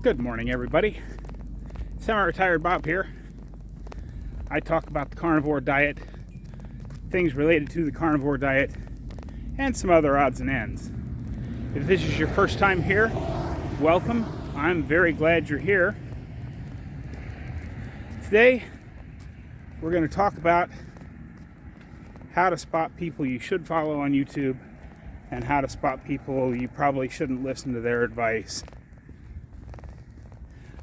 Good morning, everybody. Semi-retired Bob here. I talk about the carnivore diet, things related to the carnivore diet, and some other odds and ends. If this is your first time here, welcome. I'm very glad you're here. Today, we're going to talk about how to spot people you should follow on YouTube and how to spot people you probably shouldn't listen to their advice.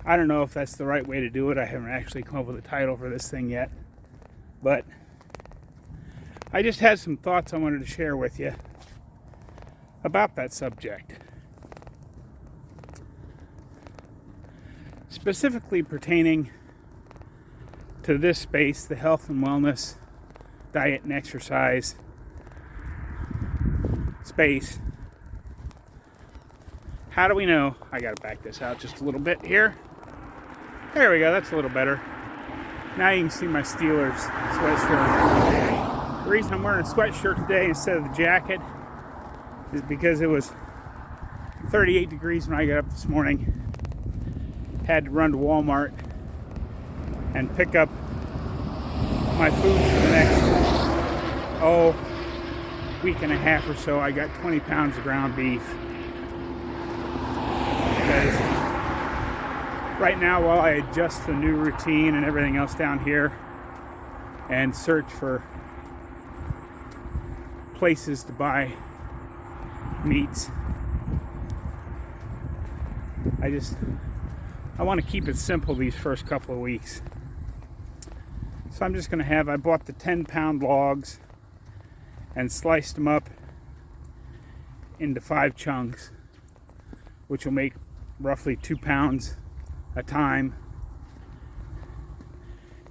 I don't know if that's the right way to do it. I haven't actually come up with a title for this thing yet. But I just had some thoughts I wanted to share with you about that subject. Specifically pertaining to this space, the health and wellness, diet and exercise space. How do we know? I gotta back this out just a little bit here. There we go, that's a little better. Now you can see my Steelers sweatshirt. The reason I'm wearing a sweatshirt today instead of the jacket is because it was 38 degrees when I got up this morning. Had to run to Walmart and pick up my food for the next, week and a half or so. I got 20 pounds of ground beef. Because right now, while I adjust the new routine and everything else down here and search for places to buy meats, I want to keep it simple these first couple of weeks. So I'm just going to I bought the 10-pound logs and sliced them up into 5 chunks, which will make roughly 2 pounds a time,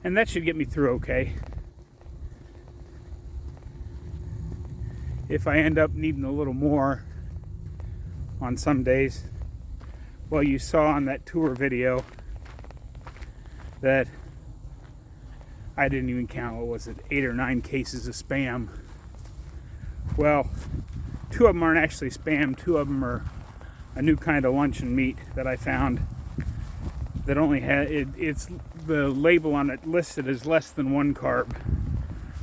and that should get me through okay. If I end up needing a little more on some days, well, you saw on that tour video that I didn't even count, what was it, 8 or 9 cases of Spam. Well, 2 of them aren't actually Spam, 2 of them are a new kind of luncheon meat that I found that only had, it's the label on it listed as less than 1 carb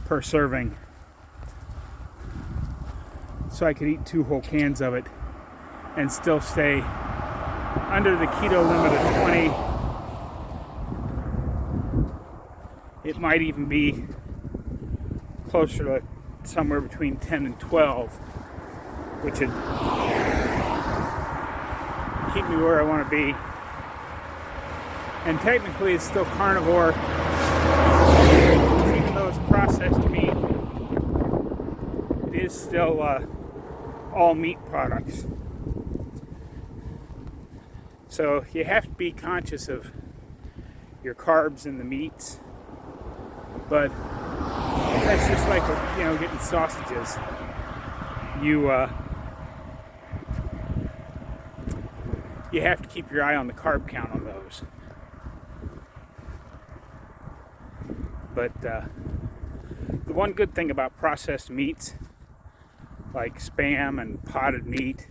per serving. So I could eat 2 whole cans of it and still stay under the keto limit of 20. It might even be closer to somewhere between 10 and 12, which would keep me where I want to be. And technically it's still carnivore, even though it's processed meat. It is still all meat products. So you have to be conscious of your carbs in the meats, but that's just like getting sausages. You have to keep your eye on the carb count on those. But the one good thing about processed meats, like Spam and potted meat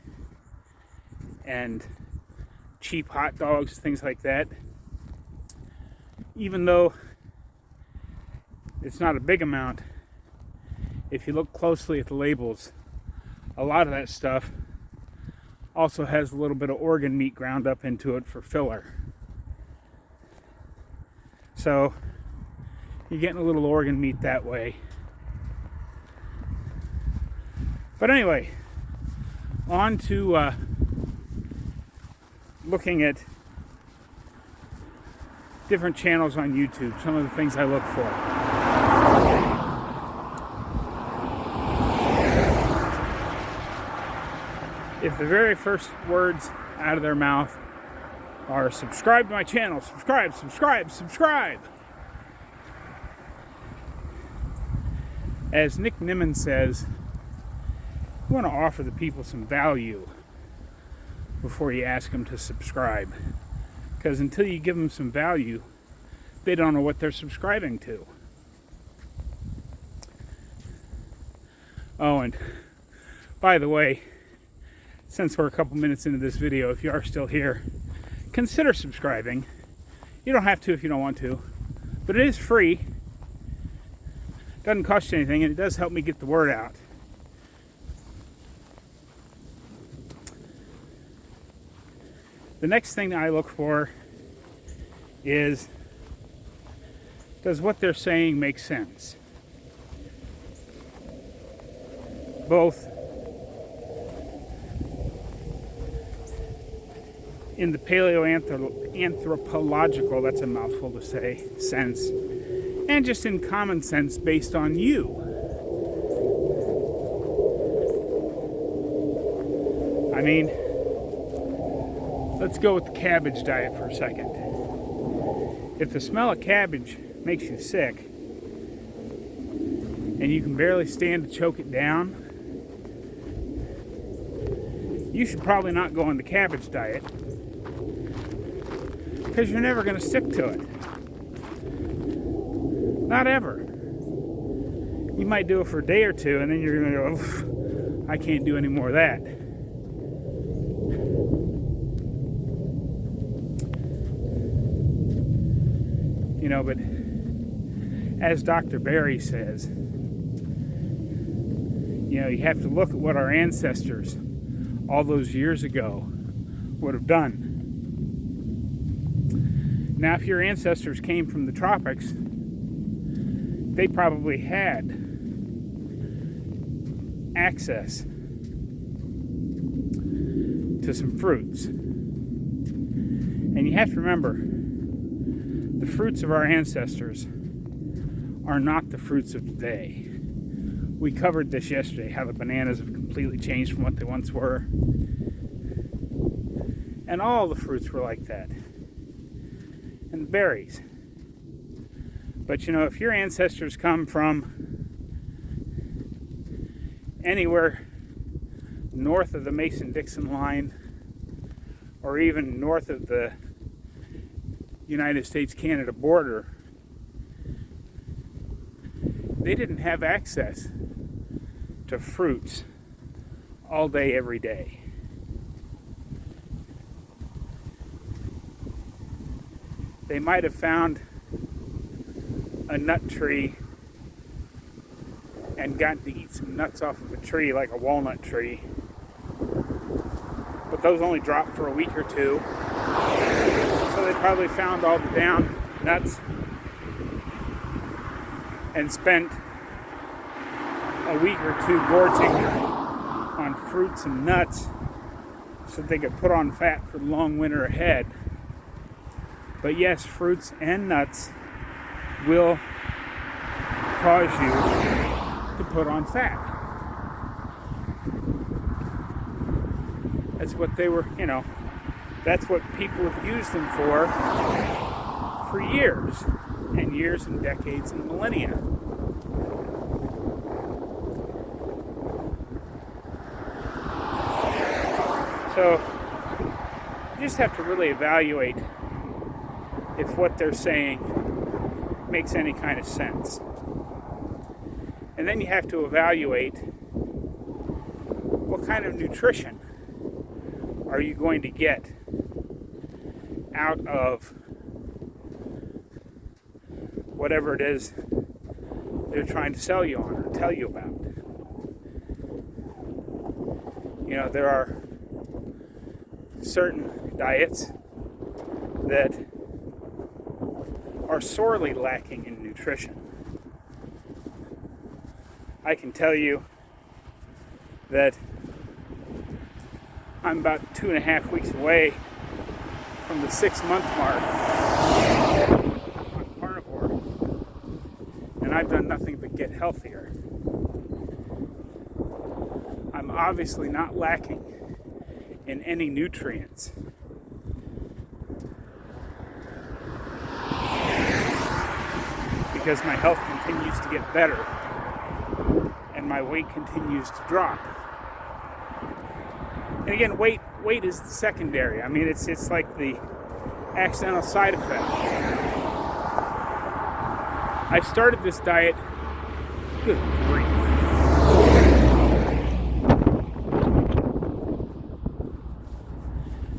and cheap hot dogs, things like that, even though it's not a big amount, if you look closely at the labels, a lot of that stuff also has a little bit of organ meat ground up into it for filler. So you're getting a little organ meat that way. But anyway, on to looking at different channels on YouTube, some of the things I look for. If the very first words out of their mouth are subscribe to my channel, subscribe, as Nick Nimmin says, you want to offer the people some value before you ask them to subscribe. Because until you give them some value, they don't know what they're subscribing to. Oh, and by the way, since we're a couple minutes into this video, if you are still here, consider subscribing. You don't have to if you don't want to, but it is free. Doesn't cost you anything, and it does help me get the word out. The next thing that I look for is, does what they're saying make sense? Both in the paleoanthropological, that's a mouthful to say, sense, and just in common sense based on you. I mean, let's go with the cabbage diet for a second. If the smell of cabbage makes you sick, and you can barely stand to choke it down, you should probably not go on the cabbage diet, because you're never going to stick to it. Not ever. You might do it for a day or two, and then you're going to go, I can't do any more of that. You know, but as Dr. Barry says, you know, you have to look at what our ancestors all those years ago would have done. Now, if your ancestors came from the tropics, they probably had access to some fruits. And you have to remember, the fruits of our ancestors are not the fruits of today. We covered this yesterday, how the bananas have completely changed from what they once were. And all the fruits were like that. And berries. But you know, if your ancestors come from anywhere north of the Mason-Dixon line, or even north of the United States-Canada border, they didn't have access to fruits all day, every day. They might have found a nut tree and got to eat some nuts off of a tree, like a walnut tree. But those only dropped for a week or two. So they probably found all the down nuts and spent a week or two gorging on fruits and nuts so they could put on fat for the long winter ahead. But yes, fruits and nuts will cause you to put on fat. That's what they were, you know, that's what people have used them for years and years and decades and millennia. So you just have to really evaluate if what they're saying makes any kind of sense. And then you have to evaluate what kind of nutrition are you going to get out of whatever it is they're trying to sell you on or tell you about. You know, there are certain diets that are sorely lacking in nutrition. I can tell you that I'm about 2.5 weeks away from the 6-month mark on Carnivore, and I've done nothing but get healthier. I'm obviously not lacking in any nutrients. Because my health continues to get better and my weight continues to drop. And again, weight is the secondary. I mean, it's like the accidental side effect. I started this diet, good grief.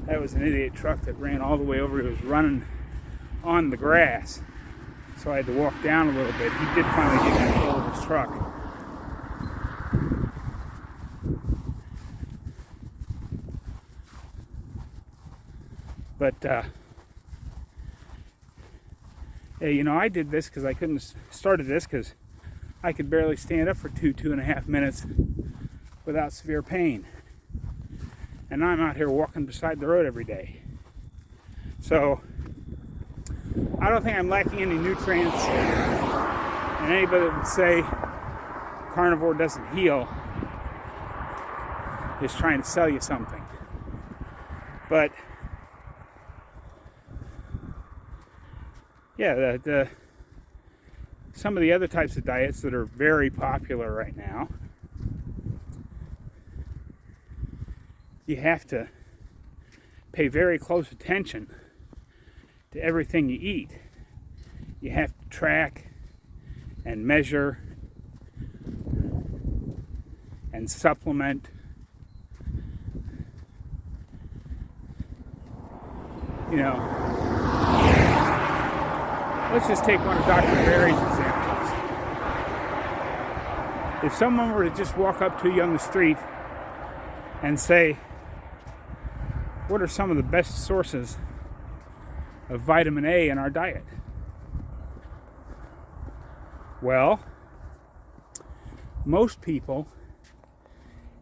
That was was an idiot truck that ran all the way over. He was running on the grass, so I had to walk down a little bit. He did finally get control of his truck. But yeah, you know, I did this because I couldn't started this because I could barely stand up for 2.5 minutes without severe pain. And I'm out here walking beside the road every day. So I don't think I'm lacking any nutrients. And anybody that would say carnivore doesn't heal is trying to sell you something. But yeah, some of the other types of diets that are very popular right now, you have to pay very close attention to everything you eat. You have to track and measure and supplement. You know, let's just take one of Dr. Berry's examples. If someone were to just walk up to you on the street and say, what are some of the best sources of vitamin A in our diet? Well, most people,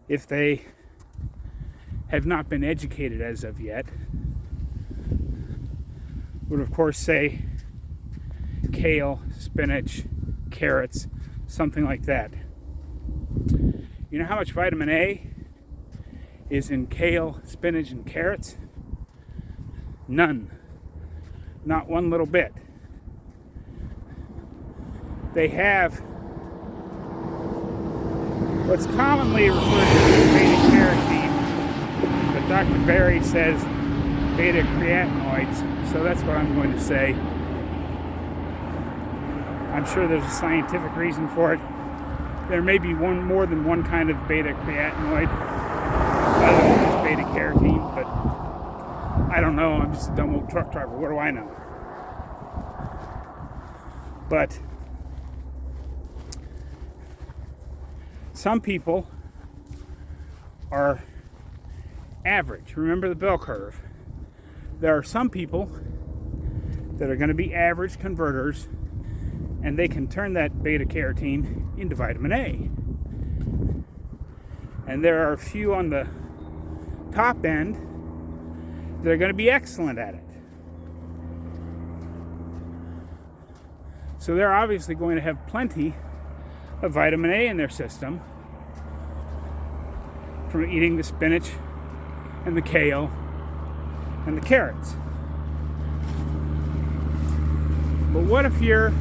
if they have not been educated as of yet, would of course say kale, spinach, carrots, something like that. You know how much vitamin A is in kale, spinach, and carrots? None. Not one little bit. They have what's commonly referred to as beta-carotene, but Dr. Berry says beta-carotenoids, so that's what I'm going to say. I'm sure there's a scientific reason for it. There may be more than one kind of beta-carotenoid other than just beta-carotene, but I don't know. I'm just a dumb old truck driver. What do I know? But some people are average. Remember the bell curve. There are some people that are going to be average converters, and they can turn that beta-carotene into vitamin A. And there are a few on the top end that are going to be excellent at it. So they're obviously going to have plenty of vitamin A in their system from eating the spinach and the kale and the carrots. But what if you're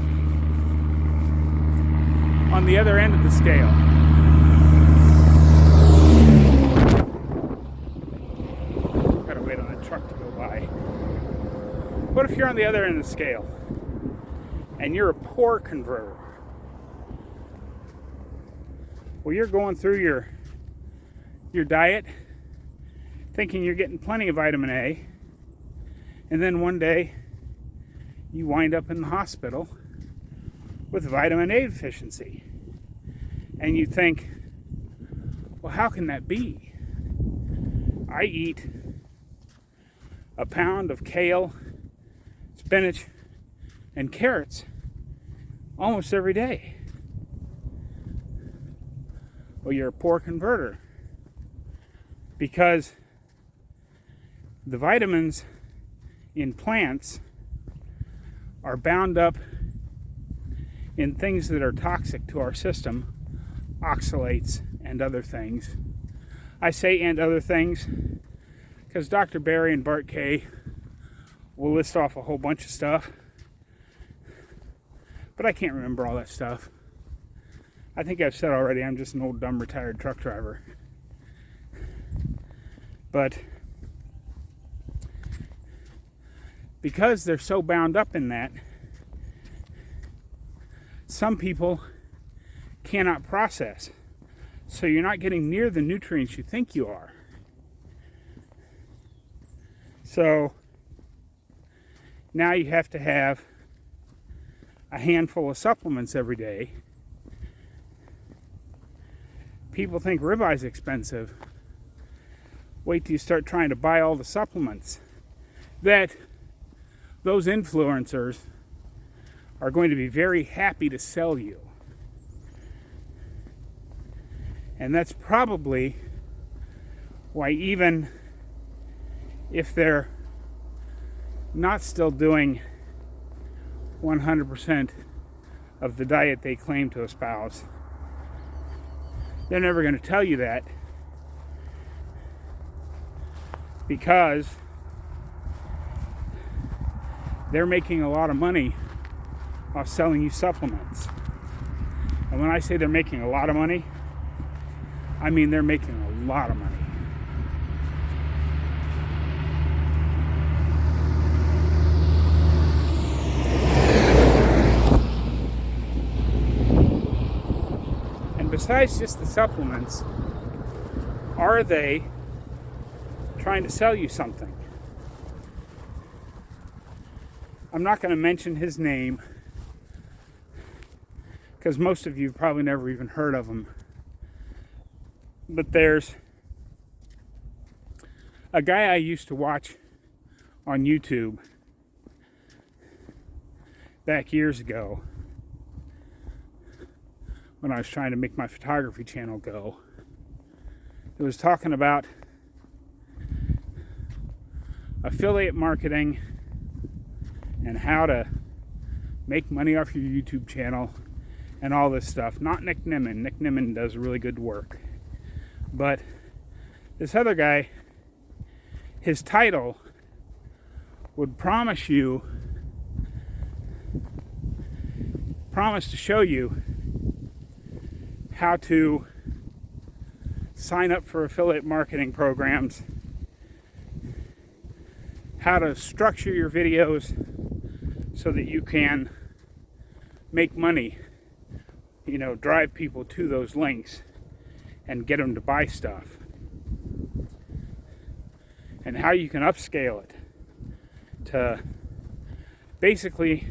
on the other end of the scale? Gotta wait on a truck to go by. What if you're on the other end of the scale and you're a poor converter? Well, you're going through your diet thinking you're getting plenty of vitamin A, and then one day you wind up in the hospital with vitamin A deficiency. And you think, well, how can that be? I eat a pound of kale, spinach, and carrots almost every day. Well, you're a poor converter, because the vitamins in plants are bound up in things that are toxic to our system, oxalates and other things. I say and other things because Dr. Berry and Bart K will list off a whole bunch of stuff, but I can't remember all that stuff. I think I've said already, I'm just an old dumb retired truck driver. But because they're so bound up in that, some people cannot process. So you're not getting near the nutrients you think you are. So now you have to have a handful of supplements every day. People think ribeye's expensive. Wait till you start trying to buy all the supplements that those influencers are going to be very happy to sell you. And that's probably why, even if they're not still doing 100% of the diet they claim to espouse, they're never going to tell you that, because they're making a lot of money off selling you supplements. And when I say they're making a lot of money, I mean they're making a lot of money. And besides just the supplements, are they trying to sell you something? I'm not going to mention his name because most of you have probably never even heard of him. But there's a guy I used to watch on YouTube back years ago when I was trying to make my photography channel go. It was talking about affiliate marketing and how to make money off your YouTube channel and all this stuff. Not Nick Nimmin. Nick Nimmin does really good work. But this other guy, his title would promise to show you how to sign up for affiliate marketing programs, how to structure your videos so that you can make money, drive people to those links and get them to buy stuff, and how you can upscale it to basically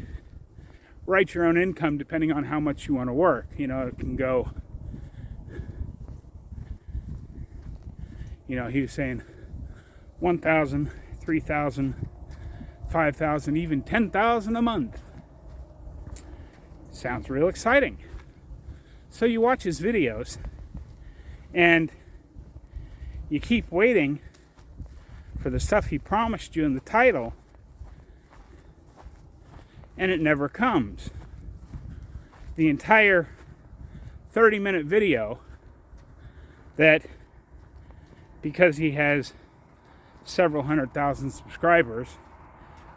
write your own income depending on how much you want to work. It can go, he was saying 1,000, 3,000, 5,000, even 10,000 a month. Sounds real exciting. So you watch his videos and you keep waiting for the stuff he promised you in the title, and it never comes. The entire 30-minute video that, because he has several 100,000 subscribers,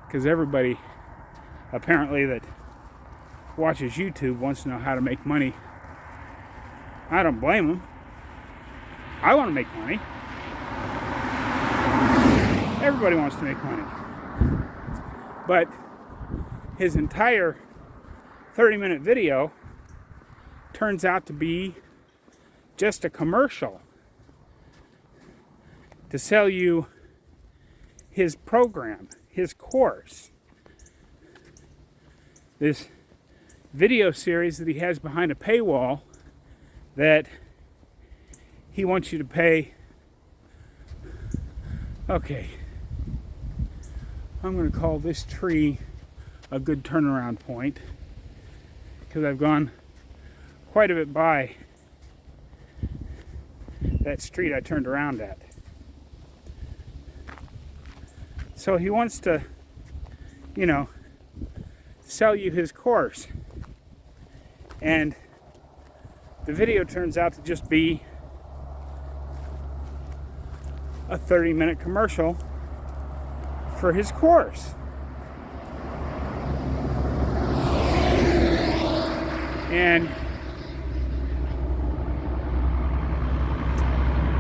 because everybody apparently that watches YouTube wants to know how to make money. I don't blame him. I want to make money. Everybody wants to make money. But his entire 30-minute video turns out to be just a commercial to sell you his program, his course. This video series that he has behind a paywall that he wants you to pay. Okay, I'm going to call this tree a good turnaround point because I've gone quite a bit by that street I turned around at. So he wants to, sell you his course. And the video turns out to just be a 30-minute commercial for his course. And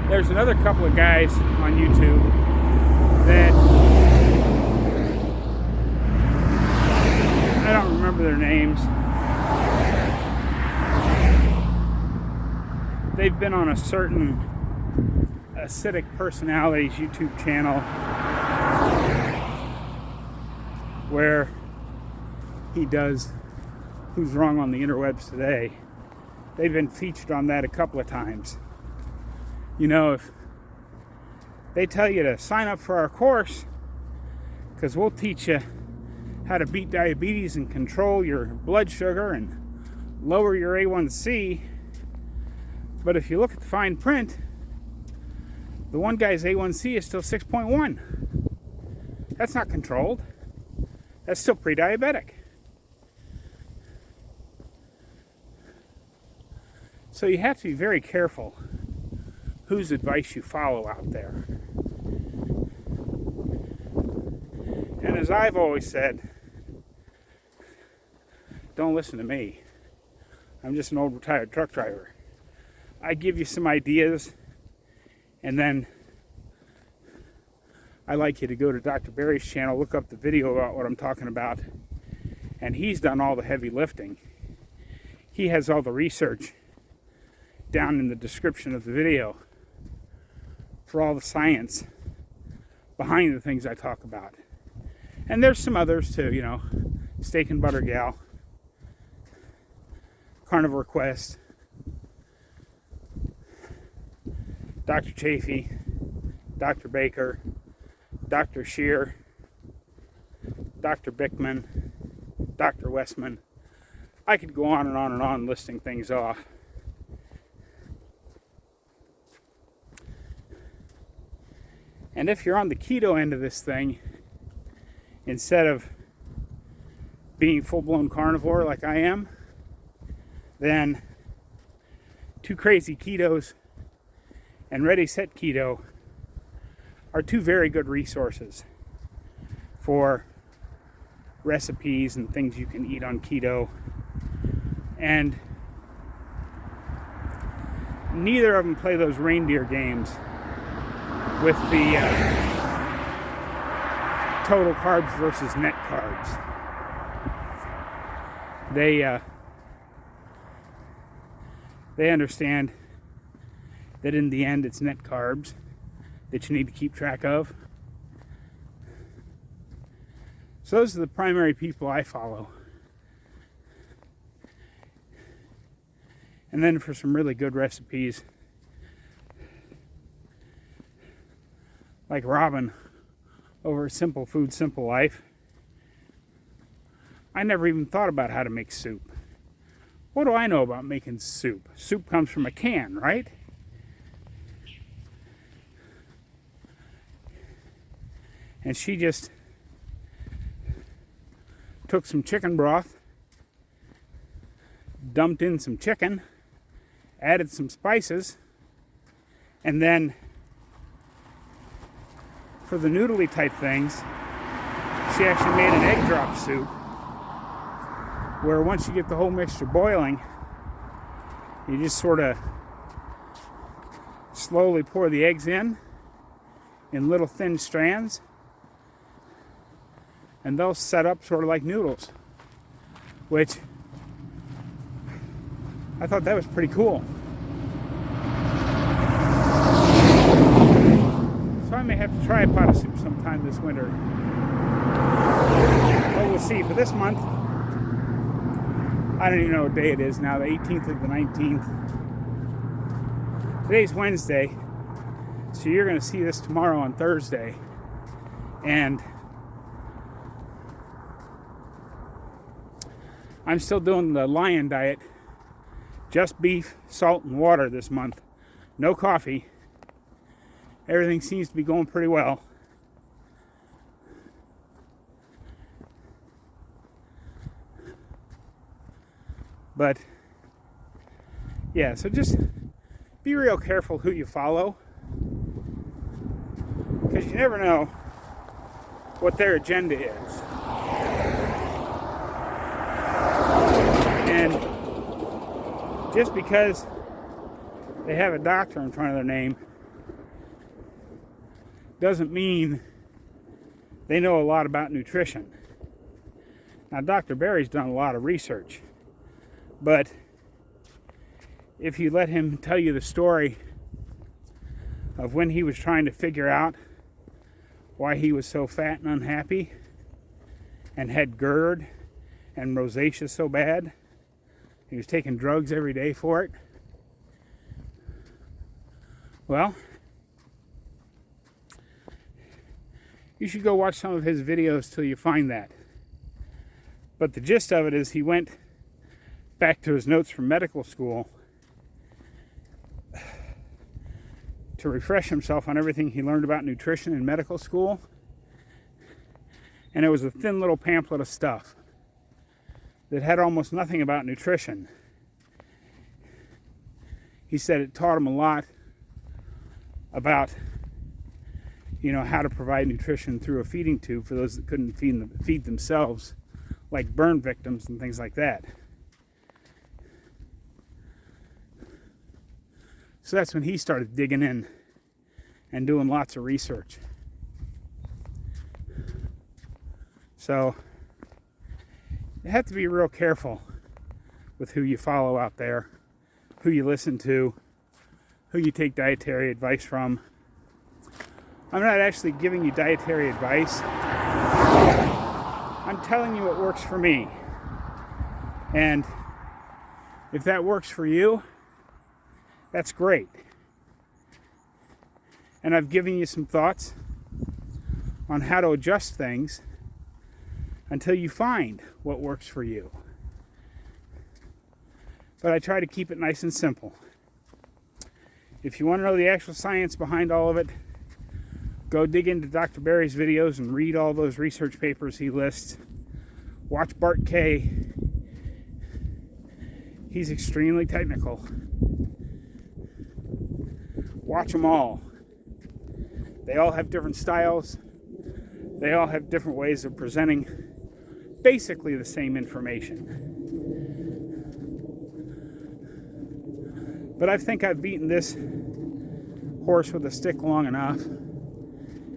there's another couple of guys on YouTube that I don't remember their names. They've been on a certain Acidic Personalities YouTube channel where he does Who's Wrong on the Interwebs Today. They've been featured on that a couple of times. You know, if they tell you to sign up for our course, because we'll teach you how to beat diabetes and control your blood sugar and lower your A1C. But if you look at the fine print, the one guy's A1C is still 6.1. That's not controlled. That's still pre-diabetic. So you have to be very careful whose advice you follow out there. And as I've always said, don't listen to me. I'm just an old retired truck driver. I give you some ideas, and then I like you to go to Dr. Barry's channel, look up the video about what I'm talking about, and he's done all the heavy lifting. He has all the research down in the description of the video for all the science behind the things I talk about. And there's some others too, you know, Steak and Butter Gal, Carnivore Quest, Dr. Chafee, Dr. Baker, Dr. Shear, Dr. Bickman, Dr. Westman. I could go on and on and on listing things off. And if you're on the keto end of this thing, instead of being full-blown carnivore like I am, then Two Crazy Ketos and Ready Set Keto are two very good resources for recipes and things you can eat on keto. And neither of them play those reindeer games with the total carbs versus net carbs. They understand that in the end it's net carbs that you need to keep track of. So those are the primary people I follow. And then for some really good recipes, like Robin over at Simple Food, Simple Life. I never even thought about how to make soup. What do I know about making soup? Soup comes from a can, right? And she just took some chicken broth, dumped in some chicken, added some spices, and then for the noodly type things, she actually made an egg drop soup where once you get the whole mixture boiling, you just sort of slowly pour the eggs in little thin strands, and they'll set up sort of like noodles, which I thought that was pretty cool. So I may have to try a pot of soup sometime this winter. Well, we'll see. For this month, I don't even know what day it is now, the 18th or the 19th. Today's Wednesday, so you're going to see this tomorrow on Thursday. And I'm still doing the lion diet, just beef, salt, and water this month. No coffee. Everything seems to be going pretty well. But yeah, so just be real careful who you follow, because you never know what their agenda is. And just because they have a doctor in front of their name doesn't mean they know a lot about nutrition. Now, Dr. Barry's done a lot of research, but if you let him tell you the story of when he was trying to figure out why he was so fat and unhappy, and had GERD and rosacea so bad. He was taking drugs every day for it. Well, you should go watch some of his videos till you find that. But the gist of it is he went back to his notes from medical school to refresh himself on everything he learned about nutrition in medical school. And it was a thin little pamphlet of stuff that had almost nothing about nutrition. He said it taught him a lot about, how to provide nutrition through a feeding tube for those that couldn't feed themselves, like burn victims and things like that. So that's when he started digging in and doing lots of research. So you have to be real careful with who you follow out there, who you listen to, who you take dietary advice from. I'm not actually giving you dietary advice. I'm telling you what works for me. And if that works for you, that's great. And I've given you some thoughts on how to adjust things until you find what works for you. But I try to keep it nice and simple. If you want to know the actual science behind all of it, go dig into Dr. Berry's videos and read all those research papers he lists. Watch Bart K. He's extremely technical. Watch them all. They all have different styles. They all have different ways of presenting basically the same information. But I think I've beaten this horse with a stick long enough.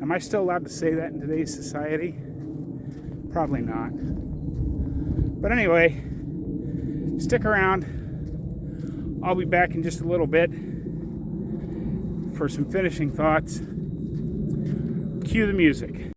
Am I still allowed to say that in today's society? Probably not. But anyway, stick around. I'll be back in just a little bit for some finishing thoughts. Cue the music.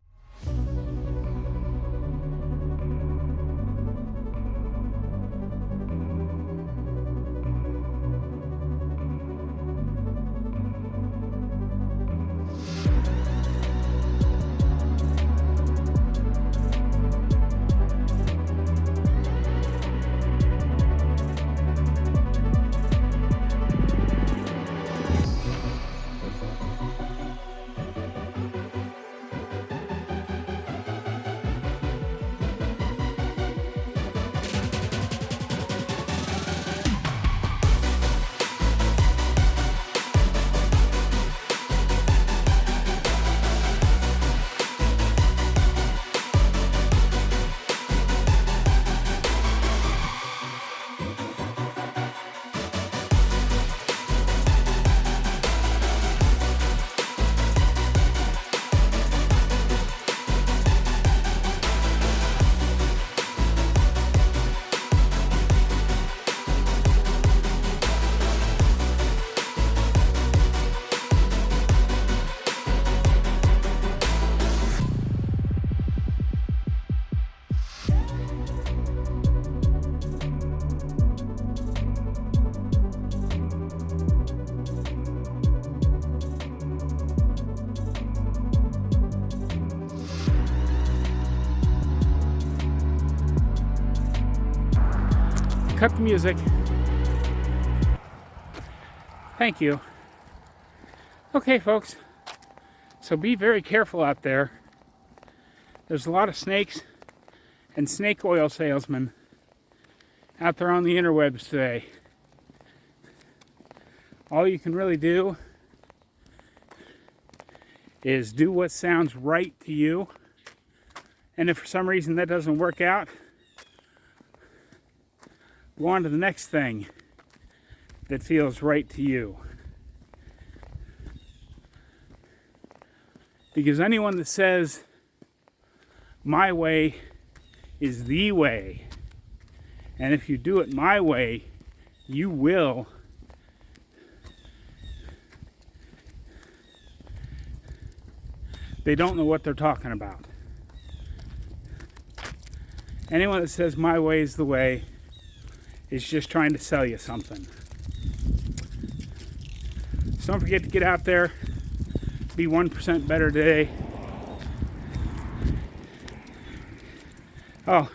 Cut the music. Thank you. Okay, folks. So be very careful out there. There's a lot of snakes and snake oil salesmen out there on the interwebs today. All you can really do is do what sounds right to you. And if for some reason that doesn't work out, go on to the next thing that feels right to you. Because anyone that says my way is the way, and if you do it my way, you will, they don't know what they're talking about. Anyone that says my way is the way is just trying to sell you something. So don't forget to get out there, be 1% better today. Oh,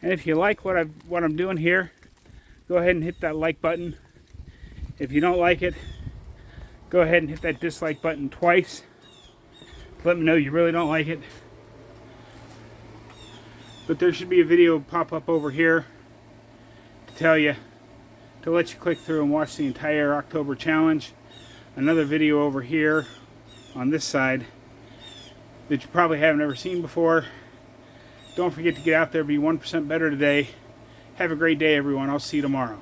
and if you like what I'm doing here, go ahead and hit that like button. If you don't like it, go ahead and hit that dislike button twice. Let me know you really don't like it. But there should be a video pop up over here to tell you, to let you click through and watch the entire October challenge. Another video over here on this side that you probably haven't ever seen before. Don't forget to get out there, be 1% better today. Have a great day, everyone. I'll see you tomorrow.